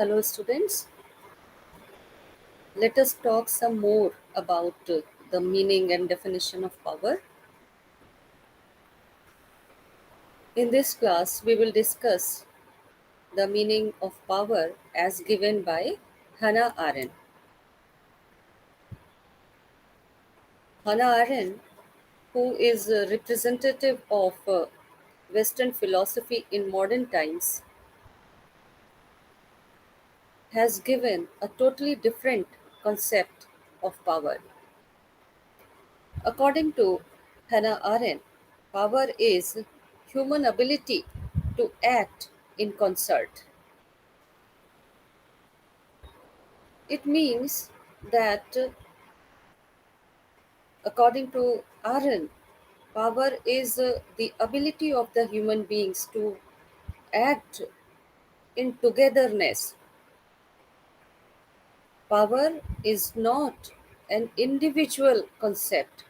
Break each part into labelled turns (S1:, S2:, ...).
S1: Hello, students. Let us talk some more about the meaning and definition of power. In this class, we will discuss the meaning of power as given by Hannah Arendt. Hannah Arendt, who is a representative of Western philosophy in modern times, has given a totally different concept of power. According to Hannah Arendt, power is human ability to act in concert. It means that, according to Arendt, power is the ability of the human beings to act in togetherness. Power is not an individual concept,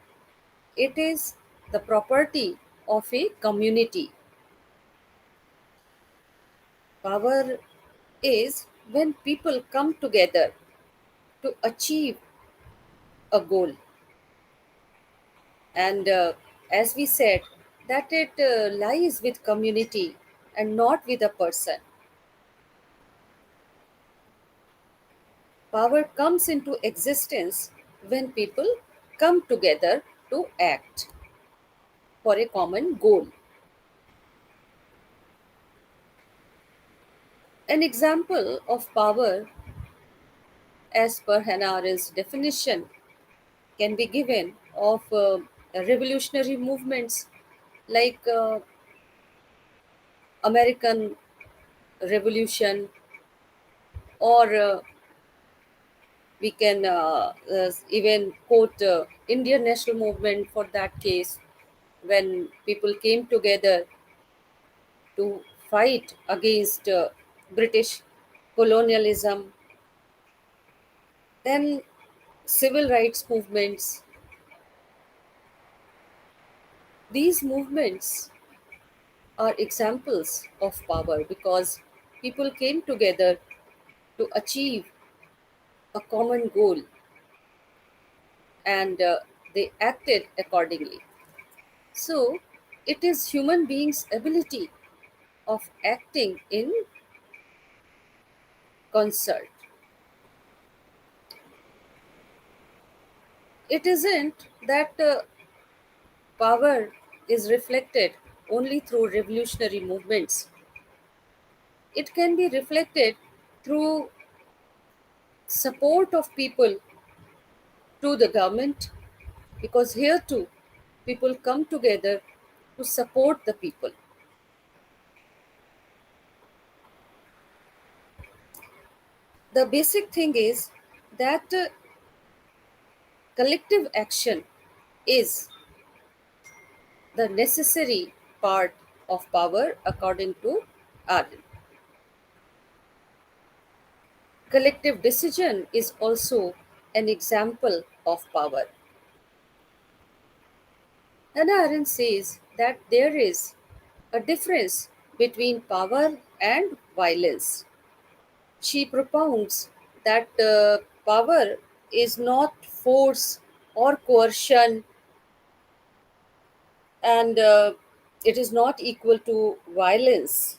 S1: it is the property of a community. Power is when people come together to achieve a goal. And as we said, that it lies with community and not with a person. Power comes into existence when people come together to act for a common goal. An example of power, as per Hannah Arendt's definition, can be given of revolutionary movements like American Revolution, or we can even quote Indian national movement for that case, when people came together to fight against British colonialism. Then civil rights movements. These movements are examples of power because people came together to achieve a common goal, and they acted accordingly. So, it is human beings' ability of acting in concert. It isn't that power is reflected only through revolutionary movements. It can be reflected through support of people to the government, because here too people come together to support the people. The basic thing is that collective action is the necessary part of power according to Arendt. Collective decision is also an example of power. Hannah Arendt says that there is a difference between power and violence. She propounds that power is not force or coercion, and it is not equal to violence.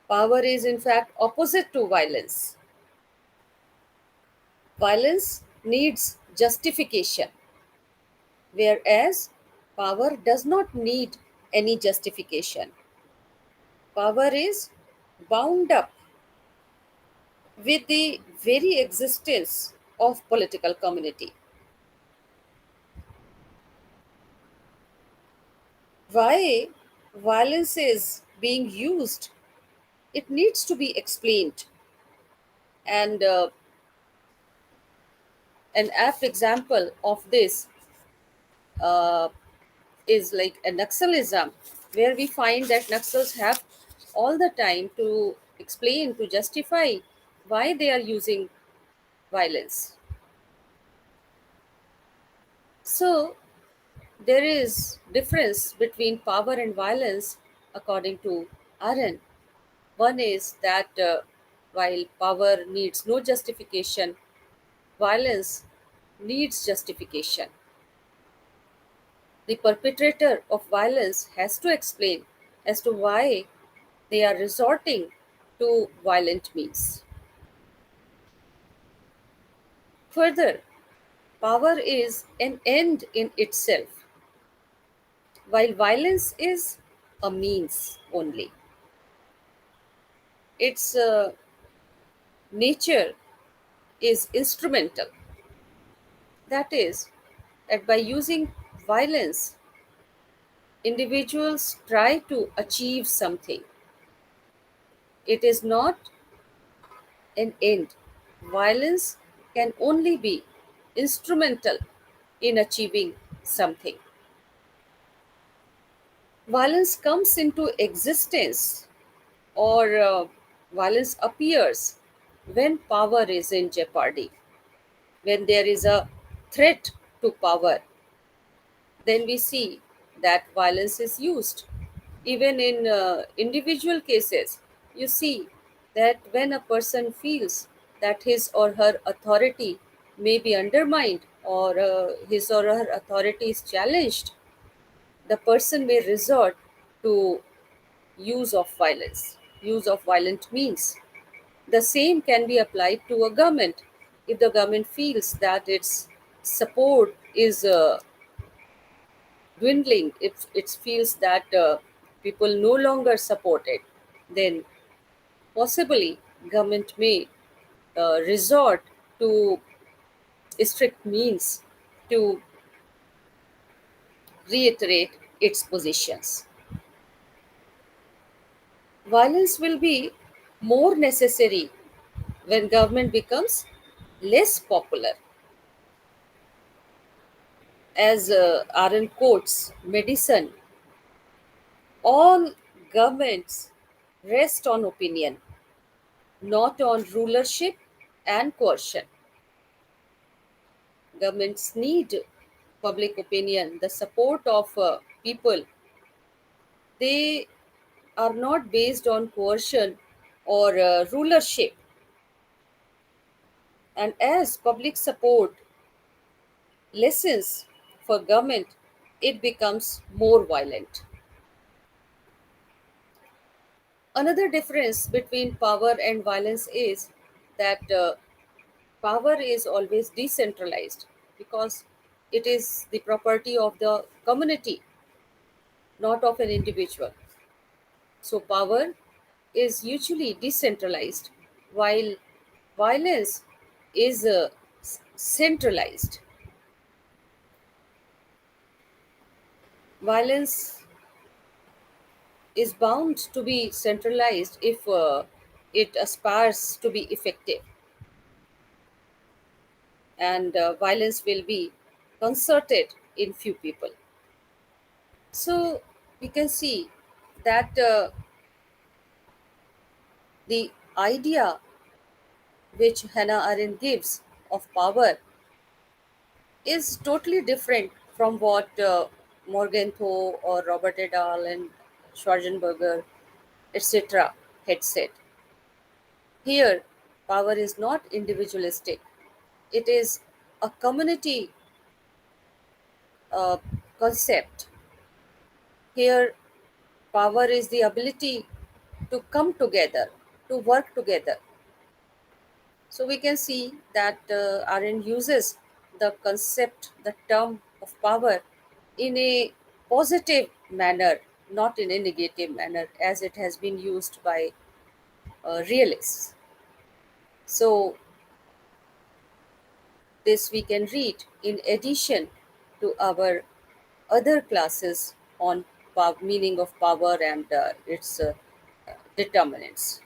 S1: Power is, in fact, opposite to violence. Violence needs justification, whereas power does not need any justification. Power is bound up with the very existence of political community. Why violence is being used, it needs to be explained. And an apt example of this uh, is like a Naxalism, where we find that Naxals have all the time to explain, to justify why they are using violence. So there is difference between power and violence according to Arendt. One is that While power needs no justification, violence needs justification. The perpetrator of violence has to explain as to why they are resorting to violent means. Further, power is an end in itself, while violence is a means only. Its nature is instrumental. That is, that by using violence, individuals try to achieve something. It is not an end. Violence can only be instrumental in achieving something. Violence comes into existence, or violence appears when power is in jeopardy, when there is a threat to power. Then we see that violence is used. Even in individual cases, you see that when a person feels that his or her authority may be undermined, or his or her authority is challenged, the person may resort to use of violence, use of violent means. The same can be applied to a government. If the government feels that its support is dwindling, if it feels that people no longer support it, then possibly government may resort to strict means to reiterate its positions. Violence will be more necessary when government becomes less popular. As Arendt quotes, medicine, all governments rest on opinion, not on rulership and coercion. Governments need public opinion, the support of people. They are not based on coercion or rulership. And as public support lessens for government, it becomes more violent. Another difference between power and violence is that power is always decentralized because it is the property of the community, not of an individual. So, power is usually decentralized, while violence is centralized. Violence is bound to be centralized if it aspires to be effective, and violence will be concerted in few people. So, we can see that the idea which Hannah Arendt gives of power is totally different from what Morgenthau or Robert et al. And Schwarzenberger, etc., had said. Here, power is not individualistic, it is a community uh, concept. Here, power is the ability to come together, to work together. So we can see that Arendt uses the concept, the term of power in a positive manner, not in a negative manner, as it has been used by realists. So this we can read in addition to our other classes on meaning of power and its determinants.